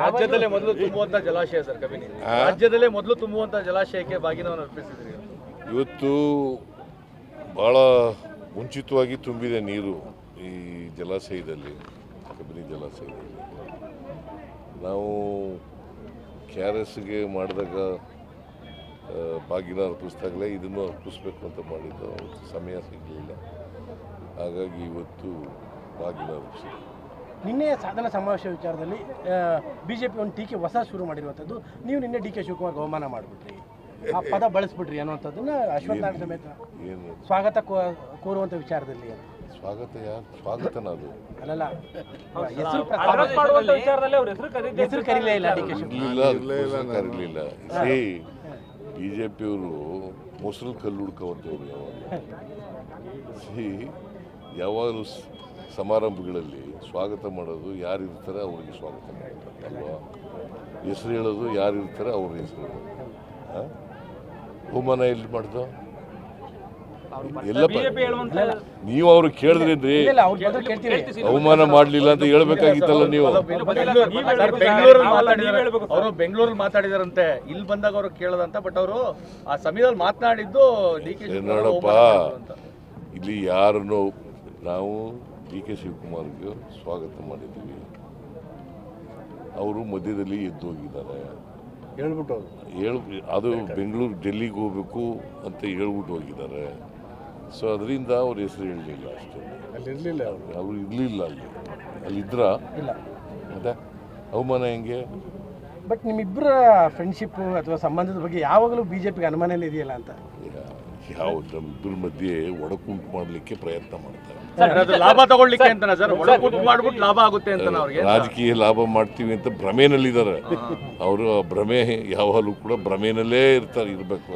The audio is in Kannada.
ರಾಜ್ಯದಲ್ಲೇ ಮೊದಲು ತುಂಬುವಂತ ಜಲಾಶಯ ಸರ್ ಕಬಿನಿ, ರಾಜ್ಯದಲ್ಲೇ ಮೊದಲು ತುಂಬುವಂತ ಜಲಾಶಯಕ್ಕೆ ಬಾಗಿನವನ್ನು ಅರ್ಪಿಸಿದ್ರಿ. ಇವತ್ತು ಭಾಳ ಮುಂಚಿತವಾಗಿ ತುಂಬಿದೆ ನೀರು ಈ ಜಲಾಶಯದಲ್ಲಿ, ಕಬಿನಿ ಜಲಾಶಯದಲ್ಲಿ. ನಾವು KRSಗೆ ಮಾಡಿದಾಗ ಬಾಗಿನ ಅರ್ಪಿಸಿದಾಗಲೇ ಇದನ್ನು ಅರ್ಪಿಸ್ಬೇಕು ಅಂತ ಮಾಡಿದ್ದು, ಸಮಯ ಸಿಗಲಿಲ್ಲ. ಹಾಗಾಗಿ ಇವತ್ತು ಬಾಗಿನ ಅರ್ಪಿಸಿದೆ. ನಿನ್ನೆ ಸಾಧನ ಸಮಾವೇಶ ವಿಚಾರದಲ್ಲಿ ಬಿಜೆಪಿ ಒಂದು ಟೀಕೆ ಹೊಸ ಶುರು ಮಾಡಿರುವಂಥದ್ದು. ನೀವು ನಿನ್ನೆ DK ಶಿವಕುಮಾರ್ ಅವಮಾನ ಮಾಡಿಬಿಟ್ರಿ, ಆ ಪದ ಬಳಸ್ಬಿಟ್ರಿ ಅನ್ನುವಂಥದ್ದನ್ನ ಅಶ್ವತ್ಥ ನಾರಾಯಣ ಸಮೇತ ಏನು ಸ್ವಾಗತ ಕೋರುವಂಥ ವಿಚಾರದಲ್ಲಿ. ಸ್ವಾಗತ ಯಾರು ಸ್ವಾಗತನ ಅದು ಅಲ್ಲಲ್ಲ, ಹೆಸರು ಹೆಸರು ಕರೀಲೇ ಇಲ್ಲ DK ಶಿವಕುಮಾರ್. ಕರೀಲಿಲ್ಲ. BJPಯವರು ಮೊಸರು ಕಲ್ಲು ಹುಡ್ಕೋವಂಥವ್ರು. ಯಾವಾಗಲೂ ಸಮಾರಂಭಗಳಲ್ಲಿ ಸ್ವಾಗತ ಮಾಡೋದು, ಯಾರು ಇರ್ತಾರೆ ಅವ್ರಿಗೆ ಸ್ವಾಗತ ಮಾಡ್ತಾರೆ ಅಲ್ವಾ. ಹೆಸರು ಹೇಳೋದು, ಯಾರು ಇರ್ತಾರೆ ಅವ್ರ ಹೆಸರು ಹೇಳೋದು. ಅವಮಾನ ಎಲ್ಲಿ ಮಾಡ್ದು ಎಲ್ಲಪ್ಪ, ನೀವು ಅವ್ರು ಕೇಳಿದ್ರಿ ಅವಮಾನ ಮಾಡಲಿಲ್ಲ ಅಂತ ಹೇಳ್ಬೇಕಾಗಿತ್ತಲ್ಲ ನೀವು. ಅವರು ಬೆಂಗಳೂರಲ್ಲಿ ಮಾತಾಡಿದಾರಂತೆ, ಇಲ್ಲಿ ಬಂದಾಗ ಅವರು ಕೇಳದಂತ, ಬಟ್ ಅವರು ಆ ಸಮಯದಲ್ಲಿ ಮಾತನಾಡಿದ್ದು DK ನೋಡಪ್ಪ, ಇಲ್ಲಿ ಯಾರನ್ನು ನಾವು DK ಶಿವಕುಮಾರ್ಗೆ ಸ್ವಾಗತ ಮಾಡಿದ್ದೀವಿ. ಅವರು ಮಧ್ಯದಲ್ಲಿ ಎದ್ದು ಹೋಗಿದ್ದಾರೆ, ಅದು ಬೆಂಗಳೂರು ಡೆಲ್ಲಿಗೆ ಹೋಗ್ಬೇಕು ಅಂತ ಹೇಳ್ಬಿಟ್ಟು ಹೋಗಿದ್ದಾರೆ. ಸೊ ಅದರಿಂದ ಅವ್ರ ಹೆಸರು ಹೇಳಲಿಲ್ಲ ಅಷ್ಟೇ. ಅವ್ರು ಇರಲಿಲ್ಲ ಅಲ್ಲಿದ್ರ ಮತ್ತೆ ಅವಮಾನ ಹೆಂಗೆ? ಬಟ್ ನಿಮ್ಮಿಬ್ಬರ ಫ್ರೆಂಡ್ಶಿಪ್ ಅಥವಾ ಸಂಬಂಧದ ಬಗ್ಗೆ ಯಾವಾಗಲೂ ಬಿಜೆಪಿಗೆ ಅನುಮಾನನೇ ಇದೆಯಲ್ಲ ಅಂತ. ಯಾವ ನಮ್ಮಿಬ್ಬರ ಮಧ್ಯೆ ಒಡಕುಂಟು ಮಾಡಲಿಕ್ಕೆ ಪ್ರಯತ್ನ ಮಾಡ್ತಾರೆ. ಲಾಭ ತಗೊಳ್ಳಿಕ್ಕೆ ಅಂತ ಸರ್, ಮಾಡ್ಬಿಟ್ಟು ಲಾಭ ಆಗುತ್ತೆ ಅಂತ ರಾಜಕೀಯ ಲಾಭ ಮಾಡ್ತೀವಿ ಅಂತ ಭ್ರಮೆನಲ್ಲಿದ್ದಾರೆ ಅವರು. ಭ್ರಮೆ ಯಾವಾಗಲೂ ಕೂಡ ಭ್ರಮೆನಲ್ಲೇ ಇರ್ಬೇಕು.